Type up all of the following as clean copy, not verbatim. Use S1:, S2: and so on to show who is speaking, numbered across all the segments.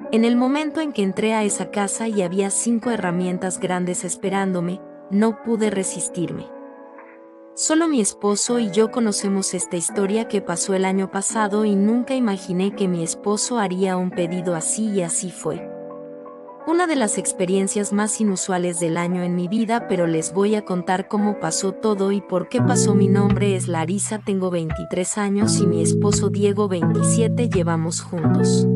S1: En el momento en que entré a esa casa y había 5 herramientas grandes esperándome, no pude resistirme. Solo mi esposo y yo conocemos esta historia que pasó el año pasado y nunca imaginé que mi esposo haría un pedido así y así fue. Una de las experiencias más inusuales del año en mi vida, pero les voy a contar cómo pasó todo y por qué pasó. Mi nombre es Larisa, tengo 23 años y mi esposo Diego 27, llevamos juntos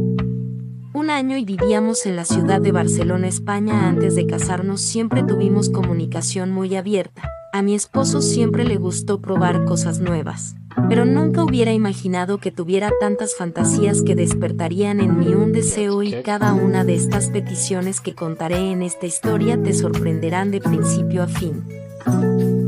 S1: un año y vivíamos en la ciudad de Barcelona, España. Antes de casarnos siempre tuvimos comunicación muy abierta. A mi esposo siempre le gustó probar cosas nuevas, pero nunca hubiera imaginado que tuviera tantas fantasías que despertarían en mí un deseo, y cada una de estas peticiones que contaré en esta historia te sorprenderán de principio a fin.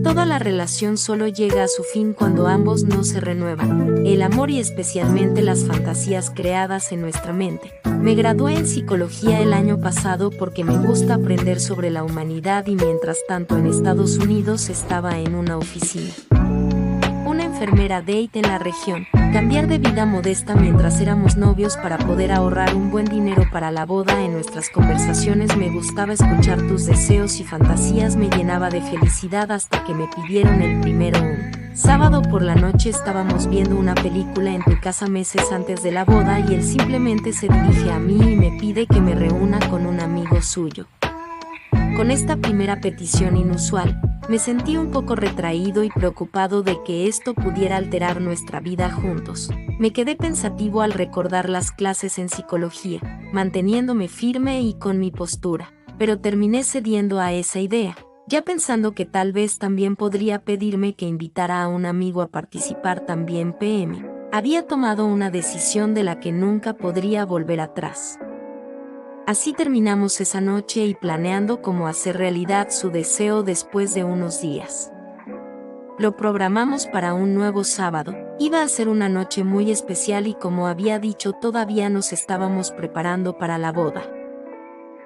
S1: Toda la relación solo llega a su fin cuando ambos no se renuevan, el amor y especialmente las fantasías creadas en nuestra mente. Me gradué en psicología el año pasado porque me gusta aprender sobre la humanidad y mientras tanto en Estados Unidos estaba en una oficina. Una enfermera date en la región, cambiar de vida modesta mientras éramos novios para poder ahorrar un buen dinero para la boda. En nuestras conversaciones me gustaba escuchar tus deseos y fantasías, me llenaba de felicidad hasta que me pidieron el primero. Un sábado por la noche estábamos viendo una película en tu casa meses antes de la boda y él simplemente se dirige a mí y me pide que me reúna con un amigo suyo. Con esta primera petición inusual, me sentí un poco retraído y preocupado de que esto pudiera alterar nuestra vida juntos. Me quedé pensativo al recordar las clases en psicología, manteniéndome firme y con mi postura, pero terminé cediendo a esa idea, ya pensando que tal vez también podría pedirme que invitara a un amigo a participar también. PM. Había tomado una decisión de la que nunca podría volver atrás. Así terminamos esa noche y planeando cómo hacer realidad su deseo después de unos días. Lo programamos para un nuevo sábado. Iba a ser una noche muy especial y como había dicho todavía nos estábamos preparando para la boda.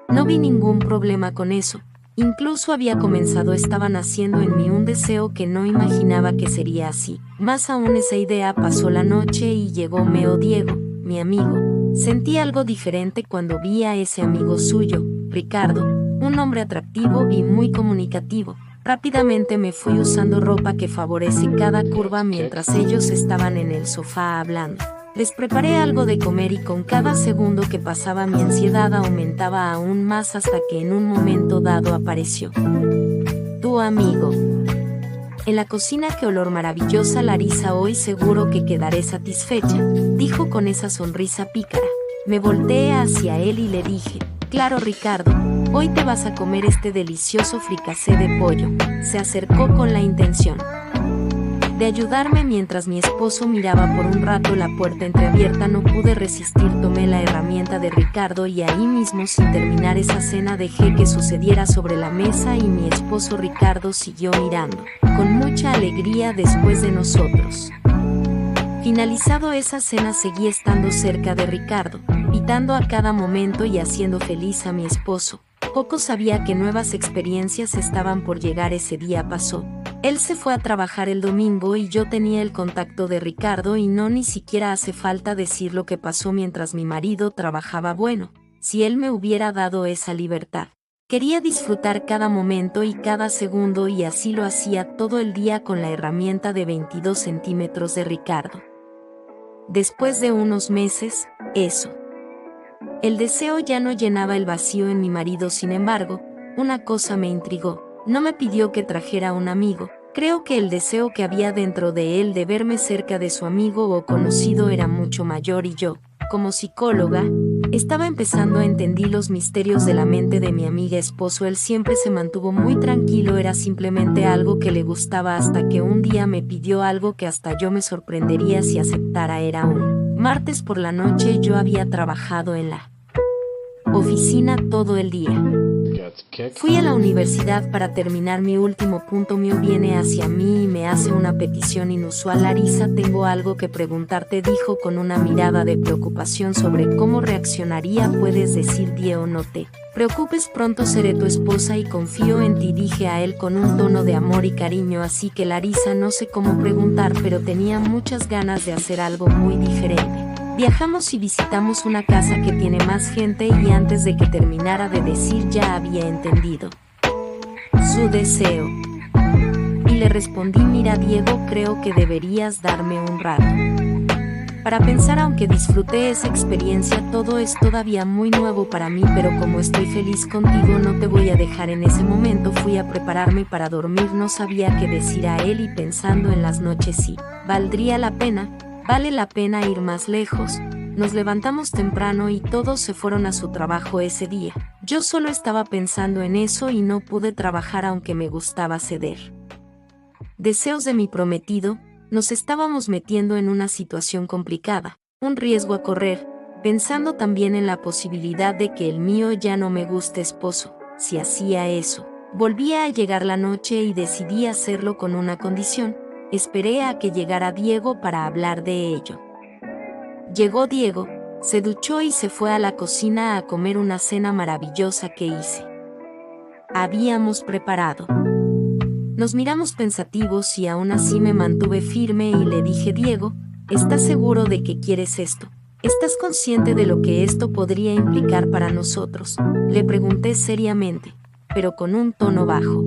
S1: No vi ningún problema con eso. Incluso había comenzado, estaba naciendo en mí un deseo que no imaginaba que sería así. Más aún esa idea pasó la noche y llegó Meo Diego, mi amigo. Sentí algo diferente cuando vi a ese amigo suyo, Ricardo, un hombre atractivo y muy comunicativo. Rápidamente me fui usando ropa que favorece cada curva mientras ellos estaban en el sofá hablando. Les preparé algo de comer y con cada segundo que pasaba mi ansiedad aumentaba aún más hasta que en un momento dado apareció tu amigo en la cocina. Qué olor maravillosa, Larisa, hoy seguro que quedaré satisfecha, dijo con esa sonrisa pícara. Me volteé hacia él y le dije, claro Ricardo, hoy te vas a comer este delicioso fricasé de pollo. Se acercó con la intención de ayudarme mientras mi esposo miraba por un rato la puerta entreabierta. No pude resistir, tomé la herramienta de Ricardo y ahí mismo, sin terminar esa cena, dejé que sucediera sobre la mesa y mi esposo Ricardo siguió mirando con mucha alegría después de nosotros. Finalizado esa cena seguí estando cerca de Ricardo, pitando a cada momento y haciendo feliz a mi esposo. Poco sabía que nuevas experiencias estaban por llegar. Ese día pasó. Él se fue a trabajar el domingo y yo tenía el contacto de Ricardo y no ni siquiera hace falta decir lo que pasó mientras mi marido trabajaba. Bueno, si él me hubiera dado esa libertad. Quería disfrutar cada momento y cada segundo y así lo hacía todo el día con la herramienta de 22 centímetros de Ricardo. Después de unos meses, eso. El deseo ya no llenaba el vacío en mi marido. Sin embargo, una cosa me intrigó. No me pidió que trajera a un amigo. Creo que el deseo que había dentro de él de verme cerca de su amigo o conocido era mucho mayor y yo, como psicóloga, estaba empezando a entender los misterios de la mente de mi amiga esposo. Él siempre se mantuvo muy tranquilo, era simplemente algo que le gustaba hasta que un día me pidió algo que hasta yo me sorprendería si aceptara. Era un martes por la noche. Yo había trabajado en la oficina todo el día. Fui a la universidad para terminar mi último punto. Mio viene hacia mí y me hace una petición inusual. Larisa, tengo algo que preguntarte, dijo con una mirada de preocupación sobre cómo reaccionaría. Puedes decir Diego, no te preocupes, pronto seré tu esposa y confío en ti, dije a él con un tono de amor y cariño. Así que Larisa, no sé cómo preguntar, pero tenía muchas ganas de hacer algo muy diferente. Viajamos y visitamos una casa que tiene más gente y antes de que terminara de decir ya había entendido su deseo. Y le respondí: mira Diego, creo que deberías darme un rato para pensar. Aunque disfruté esa experiencia, todo es todavía muy nuevo para mí, pero como estoy feliz contigo no te voy a dejar. En ese momento fui a prepararme para dormir, no sabía qué decir a él y pensando en las noches si valdría la pena, vale la pena ir más lejos. Nos levantamos temprano y todos se fueron a su trabajo ese día. Yo solo estaba pensando en eso y no pude trabajar aunque me gustaba ceder. Deseos de mi prometido. Nos estábamos metiendo en una situación complicada, un riesgo a correr, pensando también en la posibilidad de que el mío ya no me guste esposo. Si hacía eso, volvía a llegar la noche y decidí hacerlo con una condición: esperé a que llegara Diego para hablar de ello. Llegó Diego, se duchó y se fue a la cocina a comer una cena maravillosa que hice. Habíamos preparado. Nos miramos pensativos y aún así me mantuve firme y le dije: Diego, ¿estás seguro de que quieres esto? ¿Estás consciente de lo que esto podría implicar para nosotros? Le pregunté seriamente, pero con un tono bajo.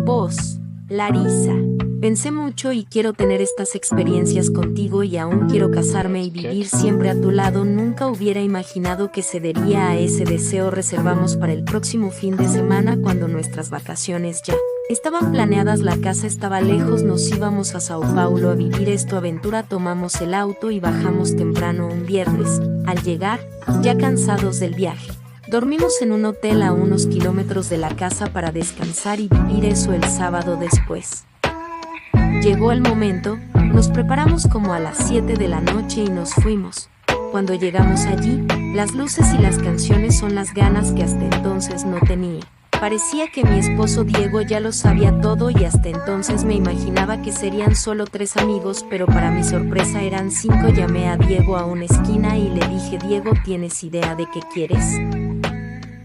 S1: Vos, Larisa, pensé mucho y quiero tener estas experiencias contigo y aún quiero casarme y vivir siempre a tu lado. Nunca hubiera imaginado que cedería a ese deseo. Reservamos para el próximo fin de semana cuando nuestras vacaciones ya estaban planeadas. La casa estaba lejos, nos íbamos a Sao Paulo a vivir esta aventura. Tomamos el auto y bajamos temprano un viernes. Al llegar, ya cansados del viaje, dormimos en un hotel a unos kilómetros de la casa para descansar y vivir eso el sábado después. Llegó el momento, nos preparamos como a las 7 de la noche y nos fuimos. Cuando llegamos allí, las luces y las canciones son las ganas que hasta entonces no tenía. Parecía que mi esposo Diego ya lo sabía todo y hasta entonces me imaginaba que serían solo 3 amigos, pero para mi sorpresa eran 5. Llamé a Diego a una esquina y le dije: Diego, ¿tienes idea de qué quieres?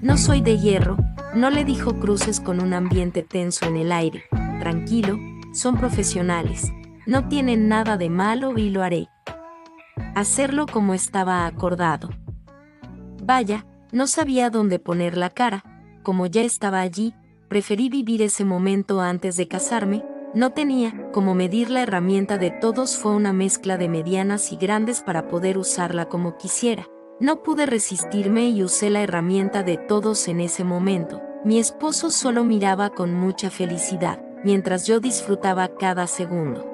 S1: No soy de hierro, no, le dijo Cruces con un ambiente tenso en el aire. Tranquilo, son profesionales, no tienen nada de malo y lo haré. Hacerlo como estaba acordado. Vaya, no sabía dónde poner la cara. Como ya estaba allí, preferí vivir ese momento antes de casarme. No tenía cómo medir la herramienta de todos, fue una mezcla de medianas y grandes para poder usarla como quisiera. No pude resistirme y usé la herramienta de todos en ese momento. Mi esposo solo miraba con mucha felicidad, mientras yo disfrutaba cada segundo.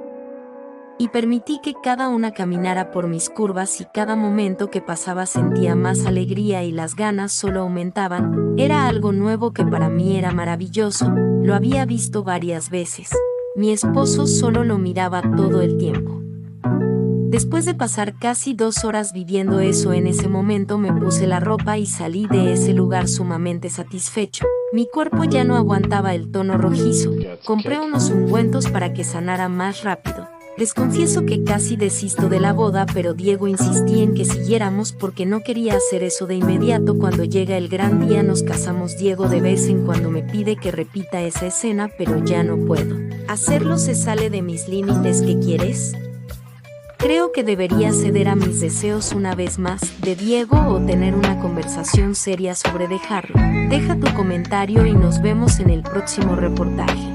S1: Y permití que cada una caminara por mis curvas y cada momento que pasaba sentía más alegría y las ganas solo aumentaban. Era algo nuevo que para mí era maravilloso, lo había visto varias veces. Mi esposo solo lo miraba todo el tiempo. Después de pasar casi 2 horas viviendo eso, en ese momento me puse la ropa y salí de ese lugar sumamente satisfecho. Mi cuerpo ya no aguantaba el tono rojizo. Compré unos ungüentos para que sanara más rápido. Les confieso que casi desisto de la boda, pero Diego insistí en que siguiéramos porque no quería hacer eso de inmediato. Cuando llega el gran día nos casamos. Diego de vez en cuando me pide que repita esa escena, pero ya no puedo hacerlo, se sale de mis límites. ¿Qué quieres? Creo que debería ceder a mis deseos una vez más, de Diego, o tener una conversación seria sobre dejarlo. Deja tu comentario y nos vemos en el próximo reportaje.